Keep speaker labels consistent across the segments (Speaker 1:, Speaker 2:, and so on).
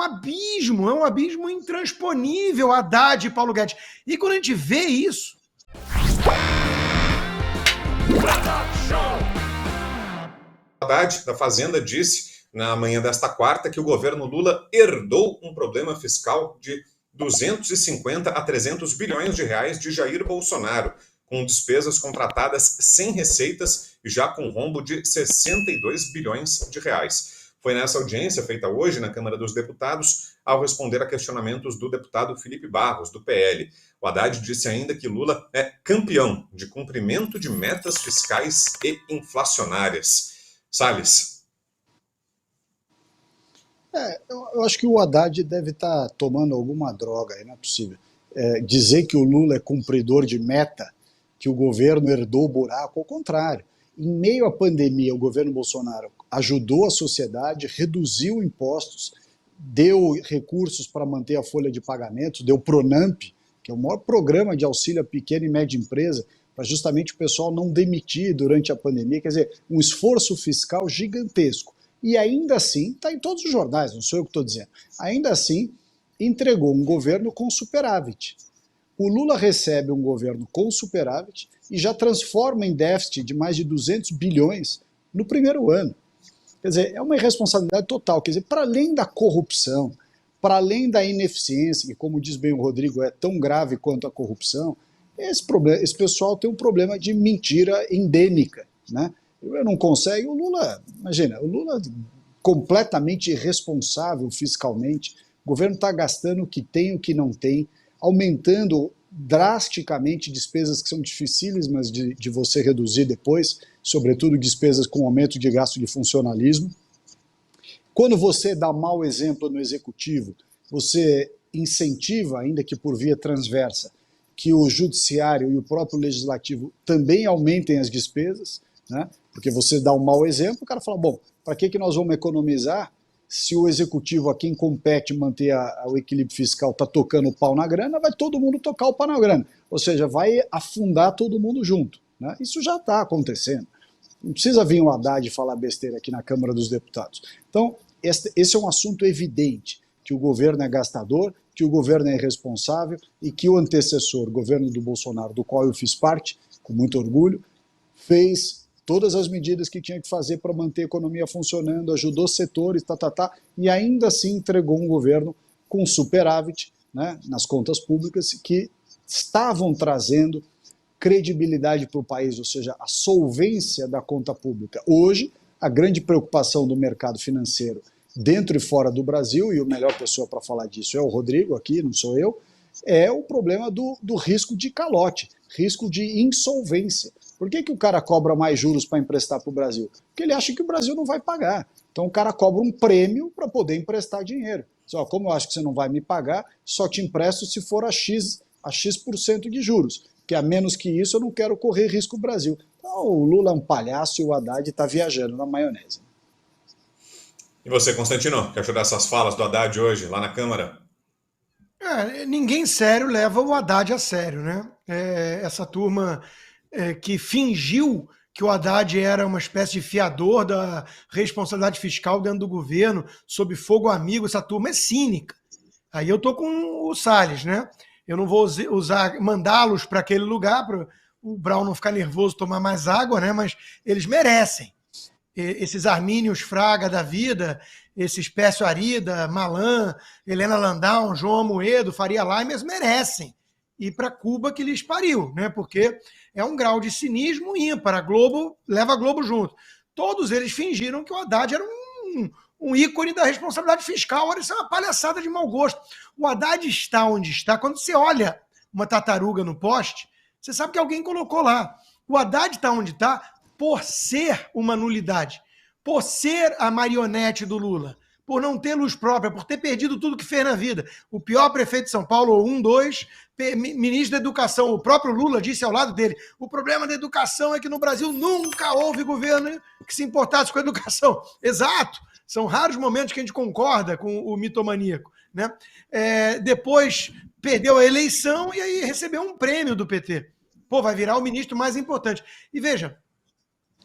Speaker 1: é um abismo intransponível, Haddad e Paulo Guedes. E quando a gente vê isso...
Speaker 2: Haddad, da Fazenda, disse na manhã desta quarta que o governo Lula herdou um problema fiscal de 250 a 300 bilhões de reais de Jair Bolsonaro, com despesas contratadas sem receitas e já com rombo de 62 bilhões de reais. Foi nessa audiência, feita hoje na Câmara dos Deputados, ao responder a questionamentos do deputado Felipe Barros, do PL. O Haddad disse ainda que Lula é campeão de cumprimento de metas fiscais e inflacionárias. Salles.
Speaker 3: Eu acho que o Haddad deve estar tomando alguma droga, não é possível. Dizer que o Lula é cumpridor de meta, que o governo herdou o buraco, ao contrário. Em meio à pandemia, o governo Bolsonaro ajudou a sociedade, reduziu impostos, deu recursos para manter a folha de pagamento, deu Pronamp, que é o maior programa de auxílio a pequena e média empresa, para justamente o pessoal não demitir durante a pandemia. Quer dizer, um esforço fiscal gigantesco. E ainda assim, está em todos os jornais, não sou eu que estou dizendo, ainda assim entregou um governo com superávit. O Lula recebe um governo com superávit e já transforma em déficit de mais de 200 bilhões no primeiro ano. Quer dizer, é uma irresponsabilidade total. Quer dizer, para além da corrupção, para além da ineficiência, que, como diz bem o Rodrigo, é tão grave quanto a corrupção, esse pessoal tem um problema de mentira endêmica, né? Ele não consegue, o Lula completamente irresponsável fiscalmente, o governo está gastando o que tem, o que não tem, aumentando drasticamente despesas que são dificílimas de você reduzir depois, sobretudo despesas com aumento de gasto de funcionalismo. Quando você dá mau exemplo no executivo, você incentiva, ainda que por via transversa, que o judiciário e o próprio legislativo também aumentem as despesas, né? Porque você dá um mau exemplo, o cara fala, bom, para que nós vamos economizar se o executivo, a quem compete manter o equilíbrio fiscal, está tocando o pau na grana, vai todo mundo tocar o pau na grana. Ou seja, vai afundar todo mundo junto, né? Isso já está acontecendo. Não precisa vir o Haddad falar besteira aqui na Câmara dos Deputados. Então, esse é um assunto evidente, que o governo é gastador, que o governo é irresponsável e que o antecessor, o governo do Bolsonaro, do qual eu fiz parte, com muito orgulho, fez todas as medidas que tinha que fazer para manter a economia funcionando, ajudou setores, e ainda assim entregou um governo com superávit, né, nas contas públicas, que estavam trazendo credibilidade para o país, ou seja, a solvência da conta pública. Hoje, a grande preocupação do mercado financeiro dentro e fora do Brasil, e a melhor pessoa para falar disso é o Rodrigo aqui, não sou eu, é o problema do risco de calote, risco de insolvência. Por que o cara cobra mais juros para emprestar para o Brasil? Porque ele acha que o Brasil não vai pagar. Então o cara cobra um prêmio para poder emprestar dinheiro. Só, como eu acho que você não vai me pagar, só te empresto se for a X% de juros. Porque a menos que isso eu não quero correr risco Brasil. Então o Lula é um palhaço e o Haddad está viajando na maionese.
Speaker 2: E você, Constantino, que achou dessas falas do Haddad hoje, lá na Câmara?
Speaker 1: Ninguém sério leva o Haddad a sério, né? Essa turma que fingiu que o Haddad era uma espécie de fiador da responsabilidade fiscal dentro do governo, sob fogo amigo, essa turma é cínica. Aí eu tô com o Salles, né? Eu não vou mandá-los para aquele lugar, para o Brown não ficar nervoso, tomar mais água, né? Mas eles merecem. Esses Armínios Fraga da vida, esses Pécio Arida, Malan, Helena Landau, João Amoedo, Faria Limes, merecem ir para Cuba que lhes pariu, né? Porque é um grau de cinismo ímpar. A Globo leva a Globo junto. Todos eles fingiram que o Haddad era um ícone da responsabilidade fiscal. Olha, isso é uma palhaçada de mau gosto. O Haddad está onde está. Quando você olha uma tartaruga no poste, você sabe que alguém colocou lá. O Haddad está onde está por ser uma nulidade, por ser a marionete do Lula, por não ter luz própria, por ter perdido tudo que fez na vida. O pior prefeito de São Paulo, 2, ministro da Educação, o próprio Lula disse ao lado dele, o problema da educação é que no Brasil nunca houve governo que se importasse com a educação. Exato, são raros momentos que a gente concorda com o mitomaníaco, né? Depois perdeu a eleição e aí recebeu um prêmio do PT. Pô, vai virar o ministro mais importante. E veja,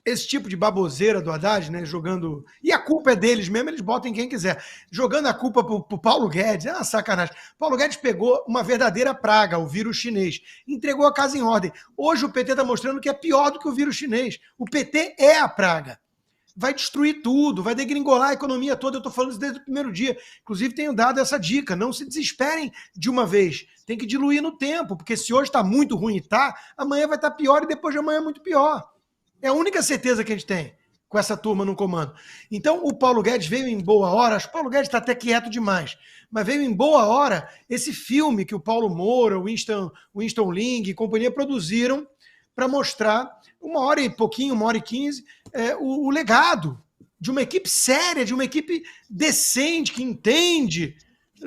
Speaker 1: esse tipo de baboseira do Haddad, né, jogando... E a culpa é deles mesmo, eles botam em quem quiser. Jogando a culpa pro Paulo Guedes, é uma sacanagem. Paulo Guedes pegou uma verdadeira praga, o vírus chinês, entregou a casa em ordem. Hoje o PT está mostrando que é pior do que o vírus chinês. O PT é a praga. Vai destruir tudo, vai degringolar a economia toda. Eu estou falando isso desde o primeiro dia. Inclusive, tenho dado essa dica. Não se desesperem de uma vez. Tem que diluir no tempo, porque se hoje está muito ruim e tá, amanhã vai estar pior e depois de amanhã muito pior. É a única certeza que a gente tem com essa turma no comando. Então, o Paulo Guedes veio em boa hora. Acho que o Paulo Guedes está até quieto demais. Mas veio em boa hora esse filme que o Paulo Moura, o Winston Ling e companhia produziram para mostrar 1h e pouquinho, 1h15, o legado de uma equipe séria, de uma equipe decente, que entende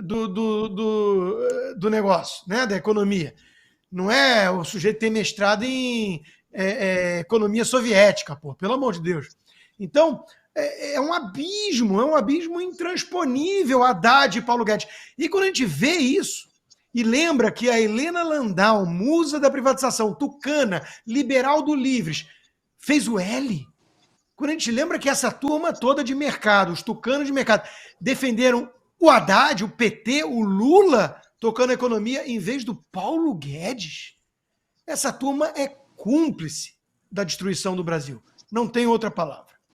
Speaker 1: do negócio, né, da economia. Não é o sujeito ter mestrado em economia soviética, pô, pelo amor de Deus. Então, é um abismo intransponível Haddad e Paulo Guedes. E quando a gente vê isso, e lembra que a Helena Landau, musa da privatização, tucana, liberal do Livres, fez o L. Quando a gente lembra que essa turma toda de mercado, os tucanos de mercado, defenderam o Haddad, o PT, o Lula, tocando a economia, em vez do Paulo Guedes, essa turma é cúmplice da destruição do Brasil. Não tem outra palavra.